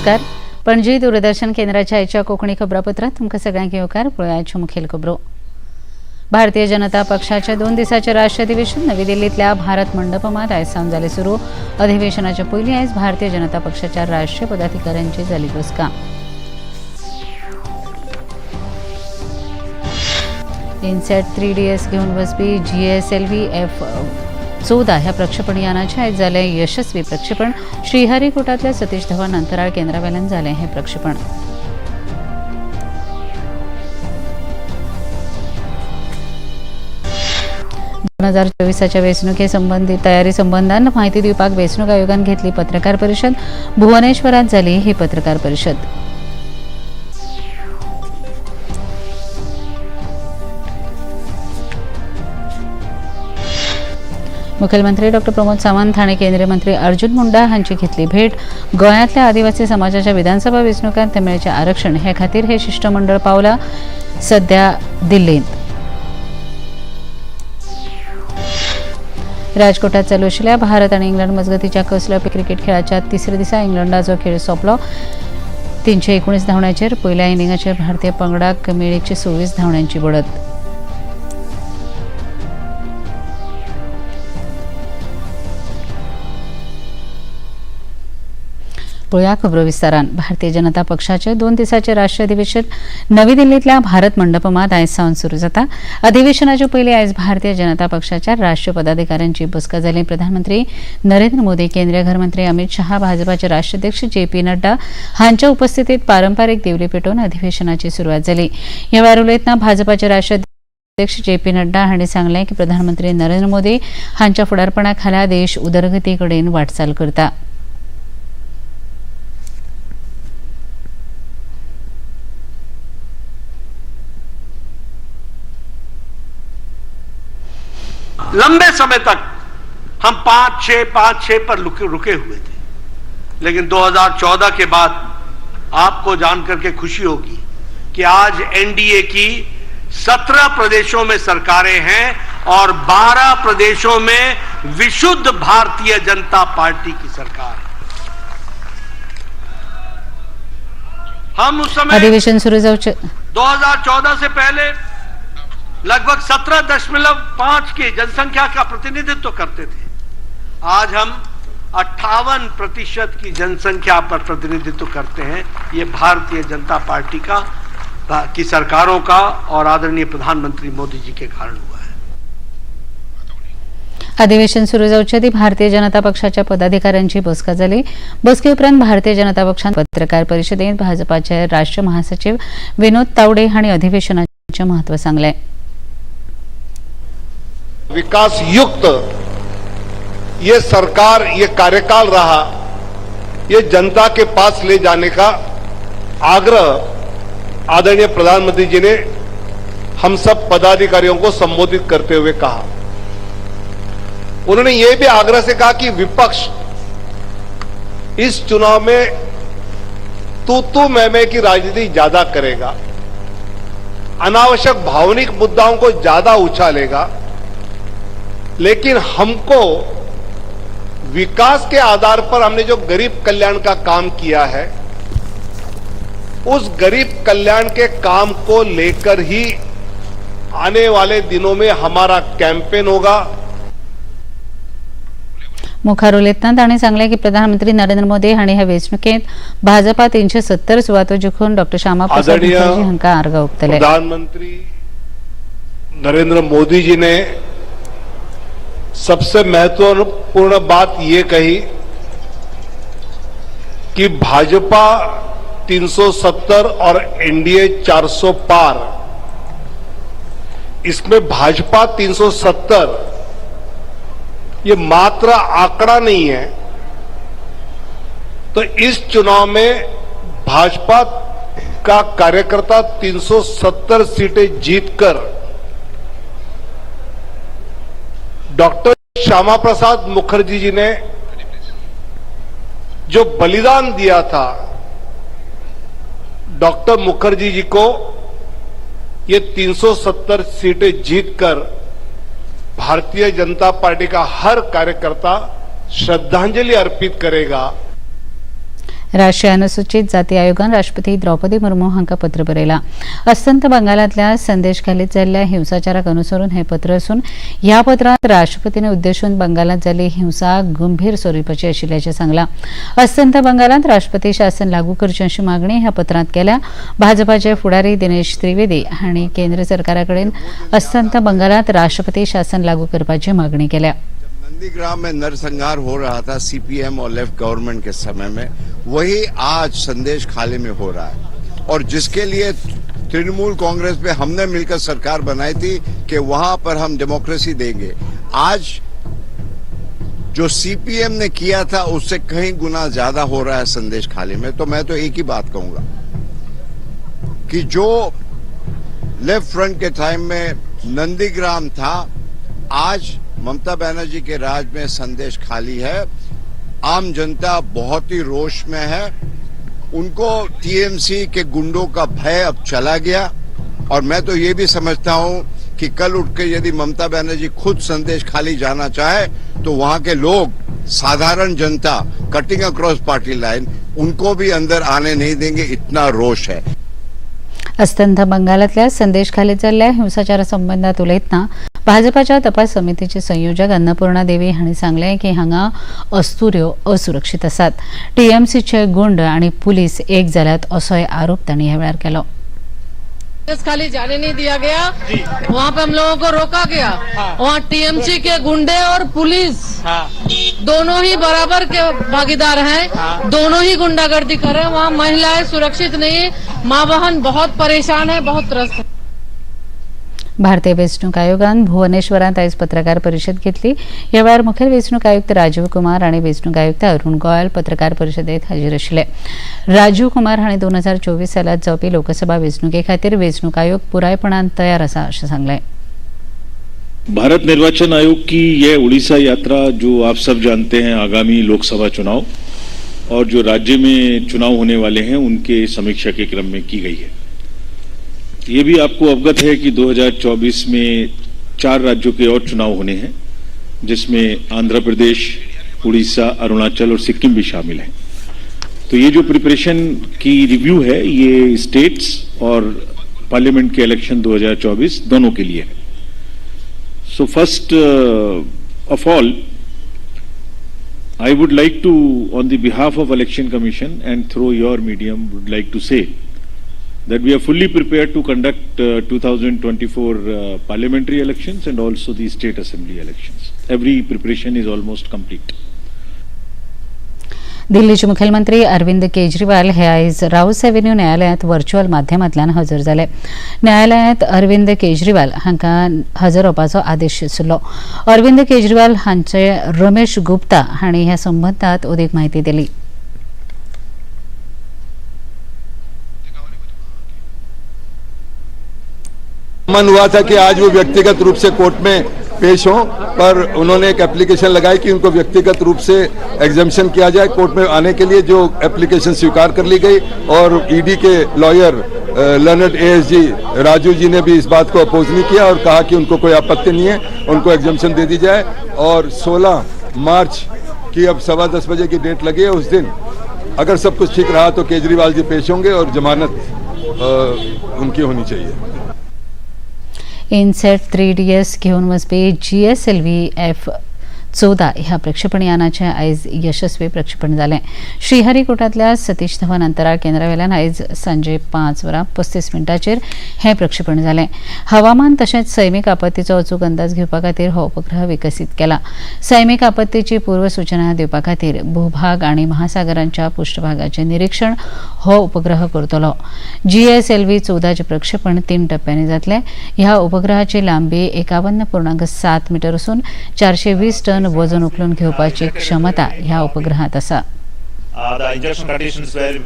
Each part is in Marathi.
नमस्कार. पणजी दूरदर्शन केंद्राच्या आयच्या कोंकणी खबरापत्रांत तुमकां सगळ्यांक येवकार. पळोवया मुखेल खबरो. भारतीय जनता पक्षाच्या 2 दिसांचे राष्ट्रीय अधिवेशन नवी दिल्लीतल्या भारत मंडपमात आयज सावन जालें सुरू. अधिवेशनाच्या पयलीं आयज भारतीय जनता पक्षाच्या राष्ट्रीय पदाधिकाऱ्यांची जाली बसका. इनसॅट 3DS घेवन वचपी GSLV F-14 ह्या प्रक्षेपण यानाचें आयज जालें यशस्वी प्रक्षेपण. श्रीहरिकोटांतल्या सतीश धवन अंतराळ केंद्रावेल्यान जालें हें प्रक्षेपण. दोन 2024च्या वेंचणुके संबंधी तयारी संबंधान म्हायती दिवपाक वेंचणूक आयोगान घेतली पत्रकार परिशद. भुवनेश्वरांत जाली ही पत्रकार परिशद. मुखेलमंत्री डॉ. प्रमोद सावंत हांणी केंद्रीय मंत्री अर्जुन मुंडा हांची घेतली भेट. गोंयांतल्या आदिवासी समाजाच्या विधानसभा वेंचणुकांत ते मेळचें आरक्षण हे खातीर हे शिष्टमंडळ पावलां सध्या दिल्लींत. राजकोटात चालू आशिल्ल्या भारत आनी इंग्लंड मजगतीच्या कसलोय क्रिकेट खेळाच्या 3ऱ्या दिसा इंग्लंडाचो खेळ सोंपलो. 319 धांवड्यांचेर पयल्या इनिंगाचेर भारतीय पंगडाक मेळ्ळी 124 धांवड्यांची बडत. पळोवया खबरो विस्तारान. भारतीय जनता पक्षाचे 2 दिसांचे राष्ट्रीय अधिवेशन नवी दिल्लीतल्या भारत मंडपमात आयज सावन सुरू जाता. अधिवेशनाचे पयलीं आयज भारतीय जनता पक्षाच्या राष्ट्रीय पदाधिकाऱ्यांची बसका जाली. प्रधानमंत्री नरेंद्र मोदी, केंद्रीय गृहमंत्री अमित शाह, भाजपाचे राष्ट्राध्यक्ष JP नड्डा हांच्या उपस्थितीत पारंपारीक दिवली पेटोवन अधिवेशनाची सुरवात जाली. ह्या वेळार उलयतना भाजपाचे राष्ट्राध्यक्ष JP नड्डा हांणी सांगलें की प्रधानमंत्री नरेंद्र मोदी हांच्या फुडारपणा खाला देश उदरगती कडेन वाटचाल करता. लंबे समय तक हम 5-6 पर रुके हुए थे, लेकिन 2014 के बाद आपको जानकर के खुशी होगी कि आज NDA की 17 प्रदेशों में सरकारें हैं और 12 प्रदेशों में विशुद्ध भारतीय जनता पार्टी की सरकार है. हम उस समय अधिवेशन शुरू 2014 से पहले लगभग 17.5 की जनसंख्या का प्रतिनिधित्व करते थे. आज हम 58% की जनसंख्या पर प्रतिनिधित्व करते हैं. ये भारतीय जनता पार्टी की सरकारों का और आदरणीय प्रधानमंत्री मोदी जी के कारण हुआ है. अधिवेशन सुरू जावचे आदी भारतीय जनता पक्षाच्या पदाधिकाऱ्यांची बसका जाली. बसके उपरांत भारतीय जनता पक्षान पत्रकार परिशदेंत भाजपाचे राष्ट्रीय महासचिव विनोद तावडे हांणी अधिवेशनाचे महत्व सांगलें. विकास युक्त ये सरकार, ये कार्यकाल रहा, ये जनता के पास ले जाने का आग्रह आदरणीय प्रधानमंत्री जी ने हम सब पदाधिकारियों को संबोधित करते हुए कहा. उन्होंने ये भी आग्रह से कहा कि विपक्ष इस चुनाव में तू मैं की राजनीति ज्यादा करेगा, अनावश्यक भावनिक मुद्दाओं को ज्यादा उछालेगा, लेकिन हमको विकास के आधार पर हमने जो गरीब कल्याण का काम किया है, उस गरीब कल्याण के काम को लेकर ही आने वाले दिनों में हमारा कैंपेन होगा. मुखार उलयतना तांणी सांगलें की प्रधानमंत्री नरेंद्र मोदी हांणी ह्या वेंचणुकेंत भाजपा 370 सुवातो जिखून डॉ. श्यामा प्रसाद मुखर्जी हांकां आर्गां ओंपतले. प्रधानमंत्री नरेंद्र मोदी जी ने सबसे महत्वपूर्ण बात यह कही कि भाजपा 370 और NDA 400 पार. इसमें भाजपा 370 ये मात्र आंकड़ा नहीं है. तो इस चुनाव में भाजपा का कार्यकर्ता 370 सीटें जीतकर डॉक्टर श्यामा प्रसाद मुखर्जी जी ने जो बलिदान दिया था, डॉक्टर मुखर्जी जी को ये 370 सीटें जीतकर भारतीय जनता पार्टी का हर कार्यकर्ता श्रद्धांजलि अर्पित करेगा. राष्ट्रीय अनुसूचित जाती आयोगान राष्ट्रपती द्रौपदी मुर्मू हांका पत्र बरयला. अस्तंत बंगालांतल्या संदेशखालीत जाल्ल्या हिंसाचाराक अनुसरून हे पत्र असून ह्या पत्रांत राष्ट्रपतींनी उद्देशून बंगालांत जाल्ली हिंसा गंभीर स्वरुपाची आशिल्ल्याचें सांगलां. अस्तंत बंगालांत राष्ट्रपती शासन लागू करचे अशी मागणी ह्या पत्रांत केल्या. भाजपाचे फुडारी दिनेश त्रिवेदी हांणी केंद्र सरकाराकडेन अस्तंत बंगालांत राष्ट्रपती शासन लागू करपाची मागणी केल्या. नंदीग्राम में नरसंहार हो रहा था सीपीएम और लेफ्ट गवर्नमेंट के समय में, वही आज संदेश खाली में हो रहा है और जिसके लिए तृणमूल कांग्रेस पे हमने मिलकर सरकार बनाई थी कि वहां पर हम डेमोक्रेसी देंगे. आज जो सीपीएम ने किया था उससे कहीं गुना ज्यादा हो रहा है संदेश खाली में. तो मैं तो एक ही बात कहूंगा कि जो लेफ्ट फ्रंट के टाइम में नंदीग्राम था, आज ममता बनर्जी के राज में संदेश खाली है. आम जनता बहुत ही रोष में है. उनको टीएमसी के गुंडों का भय अब चला गया और मैं तो ये भी समझता हूं कि कल उठ के यदि ममता बनर्जी खुद संदेश खाली जाना चाहे तो वहां के लोग, साधारण जनता, कटिंग अक्रॉस पार्टी लाइन, उनको भी अंदर आने नहीं देंगे. इतना रोष है. अस्तंत बंगालांतल्या संदेशखालीत जाल्ल्या हिंसाचारा संबंधात उलयतना भाजपाच्या तपास समितीचे संयोजक अन्नपूर्णा देवी हांणी सांगलें की हांगा अस्तुऱ्यो असुरक्षीत आसात. टीएमसीचे गुंड आनी पुलीस एक जाल्यात असोय आरोप तांणी ह्या वेळार केलो. खाली जाने नहीं दिया गया, वहाँ पे हम लोगों को रोका गया. वहाँ टीएमसी के गुंडे और पुलिस दोनों ही बराबर के भागीदार हैं. दोनों ही गुंडागर्दी कर रहे हैं. वहाँ महिलाएं सुरक्षित नहीं, माँ बहन बहुत परेशान है, बहुत त्रस्त है. भारतीय वेंचणूक आयोगान भुवनेश्वरांत आयज पत्रकार परिशद घेतली. ह्या वेळार मुखेल वेंचणूक आयुक्त राजीव कुमार आनी वेंचणूक आयुक्त अरुण गोयल पत्रकार परिशदेंत हाजीर आशिल्ले. राजीव कुमार हांणी 2024 सालांत जावपी लोकसभा वेंचणुके खातीर वेंचणूक आयोग पुरायपणान तयार आसा अशें सांगलें. भारत निर्वाचन आयोग की यह उड़ीसा यात्रा, जो आप सब जानते हैं, आगामी लोकसभा चुनाव और जो राज्य में चुनाव होने वाले हैं उनके समीक्षा के क्रम में की गई है. ये भी आपको अवगत है कि 2024 में 4 राज्यों के और चुनाव होने हैं, जिसमें आंध्र प्रदेश, उड़ीसा, अरुणाचल और सिक्किम भी शामिल हैं. तो ये जो प्रिपरेशन की रिव्यू है, ये स्टेट्स और पार्लियामेंट के इलेक्शन 2024 दोनों के लिए है. So first of all, I would like to, on the behalf of Election Commission and through your medium, would like to say that we are fully prepared to conduct 2024 parliamentary elections and also the state assembly elections. Every preparation is almost complete. दिल्लीचे मुखेलमंत्री अरविंद केजरीवाल हे आयज राऊस एव्हेन्यू न्यायालयांत व्हर्च्युअल माध्यमांतल्यान हजर जाले. न्यायालयांत अरविंद केजरीवाल हांका हजर रावपाचो आदेश आशिल्लो. अरविंद केजरीवाल हांचे रमेश गुप्ता हांणी ह्या संबंदात अदीक म्हायती दिली. मन हुआ था कि आज वो व्यक्तिगत रूप से कोर्ट में पेश हों, पर उन्होंने एक एप्लीकेशन लगाई कि उनको व्यक्तिगत रूप से एग्जामिशन किया जाए कोर्ट में आने के लिए, जो एप्लीकेशन स्वीकार कर ली गई. और ईडी के lawyer learned ASG Raju ji ने भी इस बात को अपोज नहीं किया और कहा कि उनको कोई आपत्ति नहीं है, उनको एग्जामिशन दे दी जाए. और 16 मार्च की अब 10:15 बजे की डेट लगी है. उस दिन अगर सब कुछ ठीक रहा तो केजरीवाल जी पेश होंगे और जमानत उनकी होनी चाहिए. इनसेट 3DS घेऊन वचपी GSLV F-14 ह्या प्रक्षेपण यानाचें आयज यशस्वी प्रक्षेपण जालें. श्रीहरिकोटांतल्या सतीश धवन अंतराळ केंद्रावेल्यान आयज सांजे 5:35 हें प्रक्षेपण जालें. हवामान तशेंच सैमीक आपत्तीचो अचूक अंदाज घेवपा खातीर हो उपग्रह विकसीत केला. सैमीक आपत्तीची पूर्व सूचना दिवपा खातीर भूभाग आनी महासागरांच्या पृष्ठभागाचें निरीक्षण हो उपग्रह करतलो. GSLV 14 प्रक्षेपण 3 टप्प्यांनी जातलें. ह्या उपग्रहाची लांबी 51.7 मीटर असून 420 टन वजन उखलून घेवपाची क्षमता ह्या उपग्रहात आसा. The injection conditions were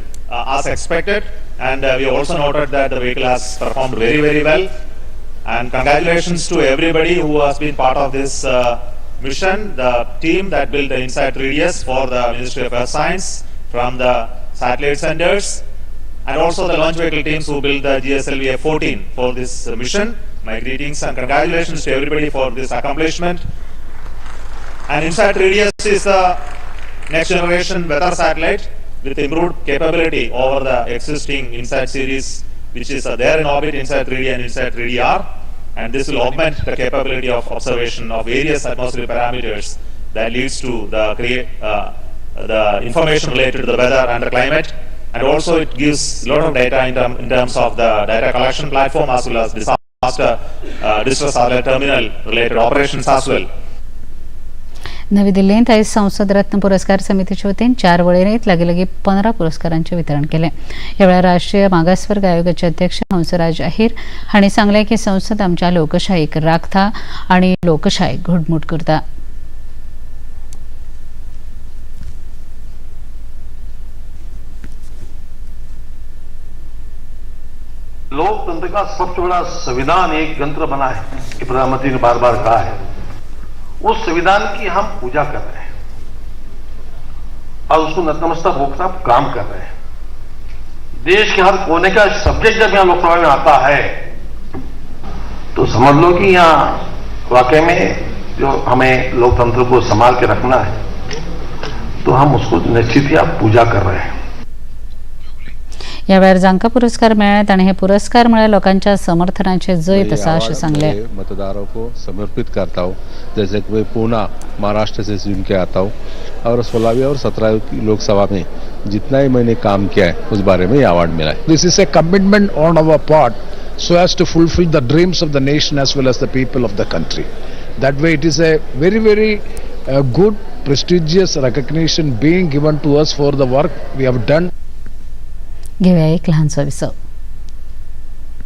as expected, and we also noted that the vehicle has performed very, very well. And congratulations to everybody who has been part of this mission. The team that built the INSAT 3DS for the Ministry of Earth Science from the satellite centers, and also the launch vehicle teams who built the GSLV F-14 for this mission. My greetings and congratulations to everybody for this accomplishment. And INSAT 3DS is the next generation weather satellite with improved capability over the existing INSAT series, which is there in orbit INSAT 3D and INSAT 3DR, and this will augment the capability of observation of various atmospheric parameters that leads to the information related to the weather and the climate, and also it gives a lot of data in terms of the data collection platform as well as distress alert terminal related operations as well. नवी दिल्लीत आज संसद रत्न पुरस्कार समितीच्या वतीन 4 वळेरीत लागीं 15 पुरस्कारांचे वितरण केले. यावेळी राष्ट्रीय मागासवर्ग आयोगाचे अध्यक्ष हंसराज अहीर हांणी सांगले की संसद आमच्या लोकशाहीक राखता आनी लोकशाहीक घडमूट करता. लोकतंत्र का सबसे बड़ा संविधान एक यंत्र बना है, कि प्रधानमंत्री ने बार बार कहा है. उस संविधान की हम पूजा कर रहे हैं और उसको नतमस्तक होकर आप काम कर रहे हैं. देश के हर कोने का सब्जेक्ट जब यहां लोकसभा में आता है तो समझ लो कि यहां वाकई में जो हमें लोकतंत्र को संभाल के रखना है तो हम उसको निश्चित ही आप पूजा कर रहे हैं. यावेळी जांकां पुरस्कार मेळ्ळ्यात आनी हे पुरस्कार म्हळ्यार लोकांच्या समर्थनाचे जैत आसा अशें सांगले. मतदारों को समर्पित करता हूँ, जैसे कि मैं पूना महाराष्ट्र से चुन के आता हूँ और 16वीं और 17वीं की लोकसभा में जितना ही मैंने काम किया है उस बारे में अवार्ड मिला है. This is a commitment on our part so as to fulfill the dreams of the nation as well as the people of the country. That way it is a very good prestigious recognition being given to us for the work we have done. घेऊया एक लहानसा विसव.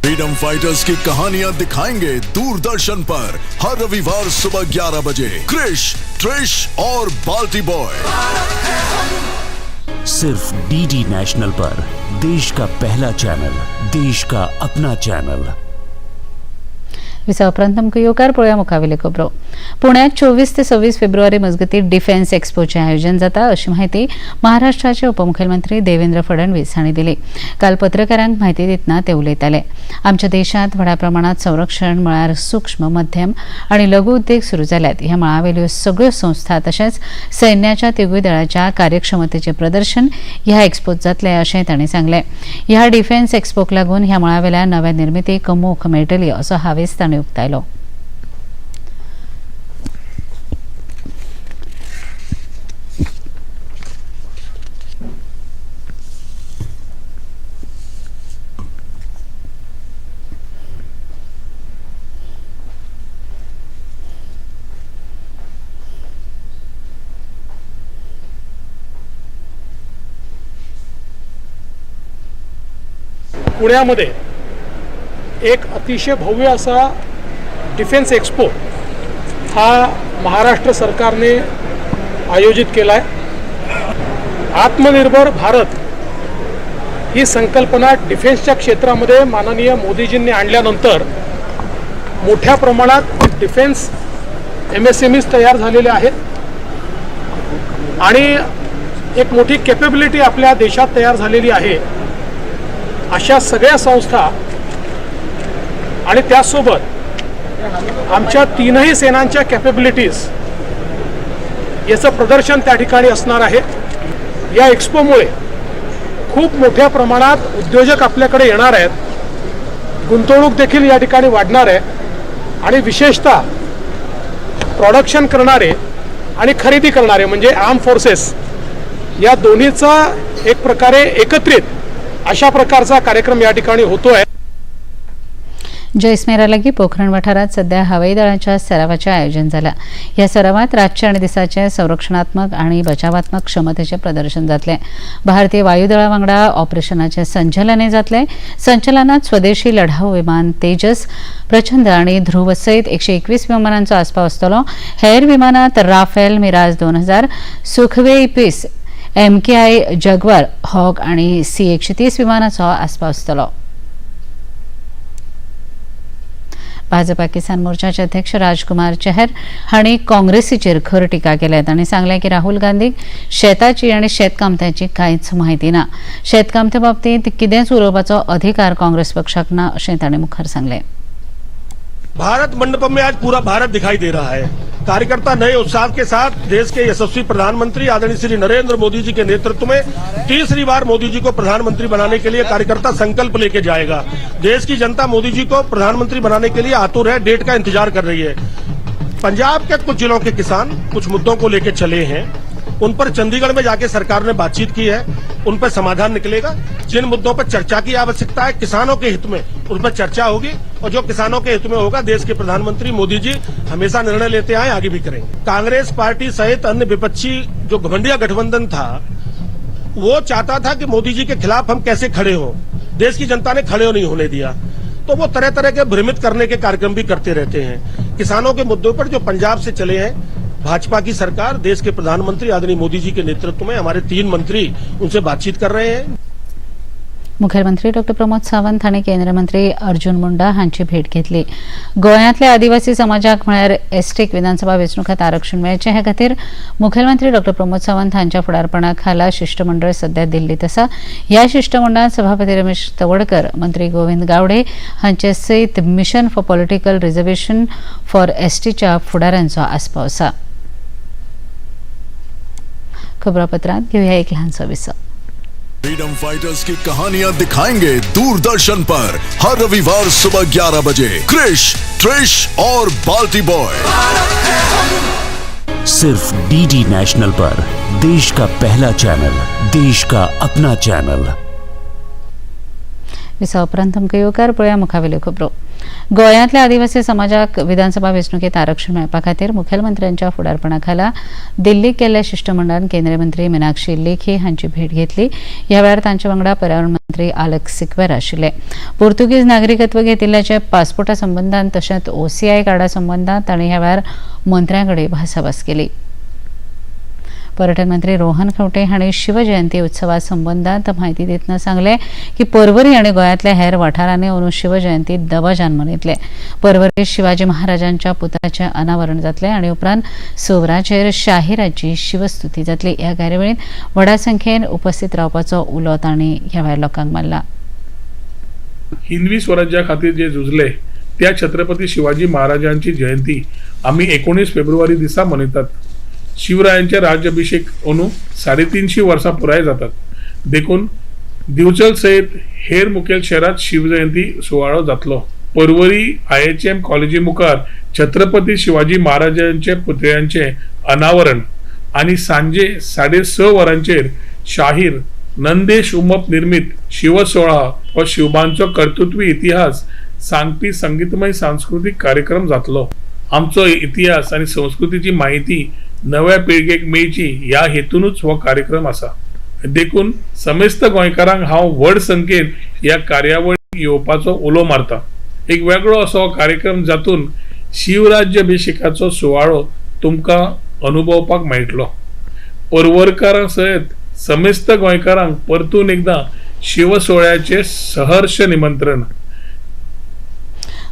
फ्रीडम फाइटर्स की कहानियां दिखाएंगे दूरदर्शन पर हर रविवार सुबह 11 बजे. क्रिश, ट्रिश और बाल्टी बॉय सिर्फ डीडी नेशनल पर, देश का पहला चैनल, देश का अपना चॅनल. विसा उपरांत आमकां येवकार पळोवया मुखावेले खबरो. पुण्यात 24 ते 26 फेब्रुवारी मजगती डिफेन्स एक्सपोचे आयोजन जाता अशी माहिती महाराष्ट्राचे उपमुख्यमंत्री देवेंद्र फडणवीस हांणी दिली. काल पत्रकारांक माहिती दितना ते उलयताले. आमच्या देशांत व्हड्या प्रमाणात संरक्षण मळार सूक्ष्म, मध्यम आनी लघु उद्देग सुरू जाल्यात. ह्या मळावेल्यो सगळ्यो संस्था तशेंच सैन्याच्या तिगूय दळाच्या कार्यक्षमतेचे प्रदर्शन ह्या एक्सपोत जातले अशें तांणी सांगले. ह्या डिफेन्स एक्सपोक लागून ह्या मळावेल्या नव्या निर्मितीक मोख मेळटली असो हावेस तांणी उक्तायलो. पुण्यामध्ये एक अतिशय भव्य असा डिफेन्स एक्सपो हा महाराष्ट्र सरकारने आयोजित केला आहे. आत्मनिर्भर भारत ही संकल्पना डिफेन्सच्या क्षेत्रामध्ये माननीय मोदीजींनी आणल्यानंतर मोठ्या प्रमाणात डिफेन्स MSMEs तयार झालेले आहेत आणि एक मोठी कॅपेबिलिटी आपल्या देशात तयार झालेली आहे. अशा सगळ्या संस्था आणि त्यासोबत आमच्या तीनही सेनांच्या कॅपेबिलिटीज याचं प्रदर्शन त्या ठिकाणी असणार आहे. या एक्सपोमुळे खूप मोठ्या प्रमाणात उद्योजक आपल्याकडे येणार आहेत, गुंतवणूक देखील या ठिकाणी वाढणार आहे आणि विशेषतः प्रोडक्शन करणारे आणि खरेदी करणारे म्हणजे आर्म फोर्सेस या दोन्हीचा एक प्रकारे एकत्रित अशा प्रकारचा कार्यक्रम या ठिकाणी होतोय. जैसमेरा लागी पोखरण वाठारात सध्या हवाई दळाच्या सरावाचे आयोजन झाला. या सरावात रातचे आणि दिसाचे संरक्षणात्मक आणि बचावात्मक क्षमतेचे प्रदर्शन जातले. भारतीय वायुदळा वांगडा ऑपरेशनाचे संचलनय जातले. संचलनात स्वदेशी लढाऊ विमान तेजस, प्रचंड आणि ध्रुव सयत 121 विमानांचो आस्पाव आसतलो. हेर विमानात राफेल, मिराज 2000, सुखोई पीस, MKI जगवार, हॉक आणि C-130 विमानांचो आस्पाव आसतलो. भाजपा किसान मोर्चाचे अध्यक्ष राजकुमार चहर हांणी काँग्रेसीचेर खर टिका केल्या. तांणी सांगलें की राहुल गांधीक शेताची आनी शेतकामत्याची कांयच म्हायती ना. शेतकामत्या बाबतींत कितेंच उलोवपाचो अधिकार काँग्रेस पक्षाक ना अशें तांणी मुखार सांगलें. भारत मंडपम में आज पूरा भारत दिखाई दे रहा है। कार्यकर्ता नए उत्साह के साथ देश के यशस्वी प्रधानमंत्री आदरणीय श्री नरेंद्र मोदी जी के नेतृत्व में तीसरी बार मोदी जी को प्रधानमंत्री बनाने के लिए कार्यकर्ता संकल्प लेके जाएगा। देश की जनता मोदी जी को प्रधानमंत्री बनाने के लिए आतुर है, डेट का इंतजार कर रही है। पंजाब के कुछ जिलों के किसान कुछ मुद्दों को लेकर चले हैं, उन पर चंडीगढ़ में जाके सरकार ने बातचीत की है, उन पर समाधान निकलेगा। जिन मुद्दों पर चर्चा की आवश्यकता है किसानों के हित में, उन पर चर्चा होगी और जो किसानों के हित में होगा देश के प्रधानमंत्री मोदी जी हमेशा निर्णय लेते आए, आगे भी करेंगे। कांग्रेस पार्टी सहित अन्य विपक्षी जो घमंडिया गठबंधन था वो चाहता था कि मोदी जी के खिलाफ हम कैसे खड़े हों, देश की जनता ने खड़े नहीं होने दिया, तो वो तरह तरह के भ्रमित करने के कार्यक्रम भी करते रहते हैं। किसानों के मुद्दों पर जो पंजाब से चले हैं, भाजपा की सरकार देश के प्रधानमंत्री आदरणीय मोदी जी के नेतृत्व में हमारे 3 मंत्री उनसे बातचीत कर रहे हैं। मुखेलमंत्री डॉक्टर प्रमोद सावंत हांणी केंद्रीय मंत्री अर्जुन मुंडा हांची भेट घेतली। गोंयांतल्या आदिवासी समाजाक म्हळ्यार एसटीक विधानसभा वेंचणुकांत आरक्षण मेळचें हे खातीर मुखेलमंत्री डॉक्टर प्रमोद सावंत हांच्या फुडारपणा खाला शिष्टमंडळ सध्या दिल्लीत आसा। ह्या शिष्टमंडळात सभापती रमेश तवडकर, मंत्री गोविंद गावडे हांचे सयत mission for political reservation for एसटीच्या फुडाऱ्यांचो आस्पाव आसा। खबरापत्रांत घेऊया एक ल्हानसो विसो। फ्रीडम फाइटर्स की कहानियां दिखाएंगे दूरदर्शन पर हर रविवार सुबह 11 बजे क्रिश, ट्रिश और बाल्टी बॉय। सिर्फ डीडी नेशनल पर, देश का पहला चैनल, देश का अपना चैनल। विसा उपरांत आमकां येवकार पळोवया मुखावेल्यो खबरो। गोंयांतल्या आदिवासी समाजाक विधानसभा वेंचणुकेंत आरक्षण मेळपा खातीर मुखेलमंत्र्यांच्या फुडारपणा खाला दिल्लीक गेल्ल्या शिष्टमंडळान केंद्रीय मंत्री मीनाक्षी लेखी हांची भेट घेतली। ह्या वेळार तांचे वांगडा पर्यावरण मंत्री आलेक्स सिक्वेर आशिल्ले। पोर्तुगीज नागरिकत्व घेतिल्ल्याचे पासपोर्टा संबंदान तशेंच OCI कार्डा संबंदान तांणी ह्या वेळार मंत्र्यांकडे भासाभास केली। पर्यटन मंत्री रोहन खंवटे हांणी शिवजयंती उत्सवा संबंदात म्हायती दितना सांगले की पर्वरी आनी गोंयांतल्या हेर वाठारांनी अंदू शिवजयंती दबाज्यान मनयतले। पर्वरी शिवाजी महाराजांच्या पुतळ्याचें अनावरण जातलें आनी उपरांत सौराचेर शाहिराची शिवस्तुती जातली। ह्या कार्यावळींत व्हडा संख्येन उपस्थित रावपाचो उलो तांणी ह्या वेळार लोकांक मारला। हिंदवी स्वराज्या खातीर जे झुजले त्या छत्रपती शिवाजी महाराजांची जयंती आम्ही 19 फेब्रुवारी दिसा मनयतात। शिवरायांचे राज्याभिषेक अंदू 350 वर्सां पुराय जातात। देखून दिवचल सयत हेर मुखेल शहरात शिवजयंती सुवाळो जातलो। पर्वरी IHM कॉलेजी मुखार छत्रपती शिवाजी महाराजांचे पुतळ्यांचे अनावरण आणि सांजे 6:30 वरांचेर शाहीर नंदेश उमप निर्मित शिवसोळा व शिवबांचो कर्तृत्वी इतिहास सांगपी संगीतमय सांस्कृतिक कार्यक्रम जातलो। आमचो इतिहास आणि संस्कृतीची माहिती नव्या पिळगेक मेळची ह्या हेतूनच हो कार्यक्रम आसा। देखून समेस्त गोंयकारांक हांव व्हड संख्येन ह्या कार्यावळीक येवपाचो उलो मारता। एक वेगळो असो कार्यक्रम जातून शिवराज्याभिषेकाचो सुवाळो तुमकां अनुभवपाक मेळटलो। पर्वरकारां सयत समेस्त गोंयकारांक परतून एकदां शिवसोळ्याचे सहर्ष निमंत्रण।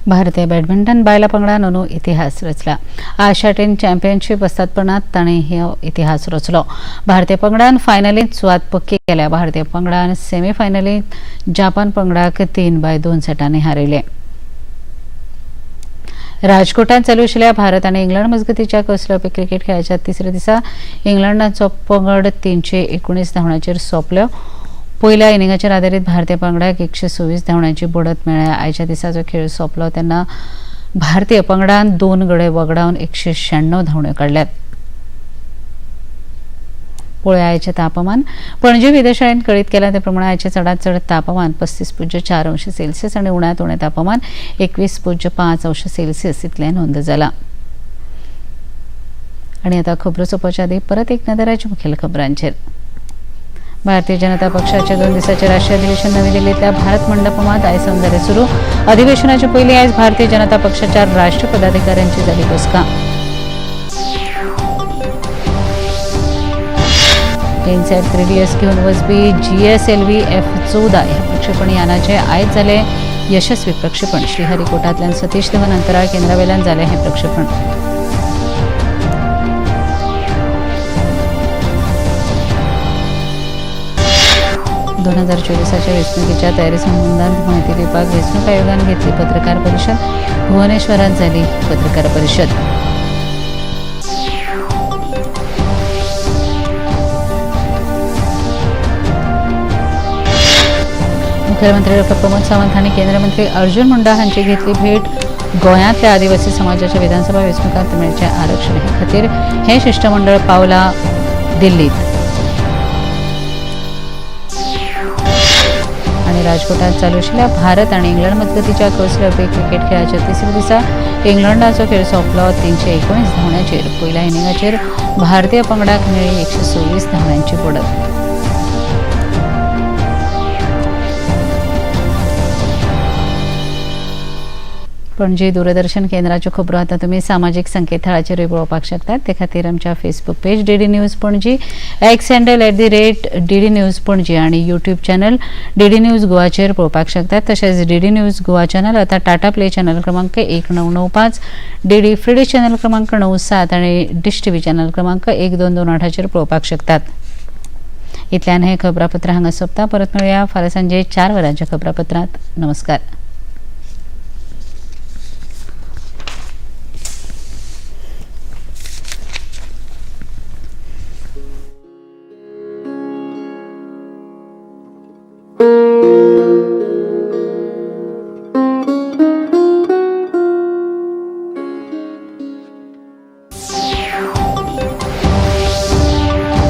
भारतीय बॅडमिंटन बायलां पंगडान अंदू इतिहास रचला। आशिया टेन चॅम्पियनशीप वस्तादपणांत ताणें हो इतिहास रचलो। भारतीय पंगडान फायनलींत सुवात पक्की केल्या। भारतीय पंगडान सेमीफायनलींत जापान पंगडाक 3-2 सेटांनी हारयले। राजकोटात चालू आशिल्ल्या भारत आनी इंग्लंड मजगतीच्या कसोटी क्रिकेट खेळाच्या तिसऱ्या दिसा इंग्लंडाचो पंगड 319 धांवड्यांचेर सोंपलो। पयल्या इनिंगाचेर आदारीत भारतीय पंगडाक 126 धांवड्यांची बडत मेळ्ळ्या। आयच्या दिसाचो खेळ सोंपलो तेन्ना भारतीय पंगडान 2 गडे वगडावन 196 धांवड्यो काडल्यात। पळोवया आयचें तापमान। पणजी वेधशाळेन कळीत केला ते प्रमाण आयचें चडांत चड तापमान 35.4 अंश सेल्सियस आनी उण्यांत उणें तापमान 21.5 अंश सेल्सियस इतलें नोंद जालां। आनी आतां खबरो सोंपचे आदीं परत एक नदराच्या मुखेल खबरांचेर। भारतीय जनता पक्षाचे 2 दिसांचे राष्ट्रीय अधिवेशन नवी दिल्लीतल्या भारत मंडपमात आयज सावन जालें सुरू। अधिवेशनाचे पयलीं आयज भारतीय जनता पक्षाच्या राष्ट्रीय पदाधिकाऱ्यांची जाली बसका। इन्सॅट 3DS घेवन वचपी GSLV F-14 ह्या प्रक्षेपण यानाचे आयज जाले यशस्वी प्रक्षेपण। श्रीहरिकोटांतल्यान सतीश धवन अंतराळ केंद्रावेल्यान जालें हें प्रक्षेपण। 2024च्या वेचणुकीच्या तयारी संबंधात माहिती विभाग वेचणूक आयोगाने घेतली पत्रकार परिषद. भुवनेश्वरात झाली पत्रकार परिषद. मुख्यमंत्री डॉ. प्रमोद सावंत आणि केंद्रीय मंत्री अर्जुन मुंडा हांची घेतली भेट. गोंयांतल्या आदिवासी समाजाच्या विधानसभा वेचणुकांत मेळचे आरक्षण हे खातीर हे शिष्टमंडळ पावला दिल्लीत. आणि राजकोटात चालू आशिल्ल्या भारत आणि इंग्लंड मजगतीच्या कसल्या क्रिकेट खेळाच्या तिसऱ्या दिसा इंग्लंडाचो खेळ सोंपलो 319 धांवड्यांचेर. पयल्या इनिंगाचेर भारतीय पंगडाक मेळ्ळी 124 धांवड्यांची बडत. पणजी दूरदर्शन केंद्राच्यो खबरो आतां तुमी सामाजीक संकेतथळाचेरूय पळोवपाक शकतात. ते खातीर आमच्या Facebook page DD news Panaji, x handle @DD news Panaji आणि यूट्यूब चॅनल DD न्यूज गोवाचेर पळोवपाक शकतात. तशेंच DD न्यूज गोवा चॅनल आतां टाटा प्ले चॅनल क्रमांक 1995, DD फ्री डिश चॅनल क्रमांक 97 आणि डिश TV चॅनल क्रमांक 1228चेर पळोवपाक शकतात. इतल्यान हे खबरापत्र हांगा सोंपता. परत मेळुया फाल्यां सांजे 4 वरांच्या खबरापत्रांत. नमस्कार.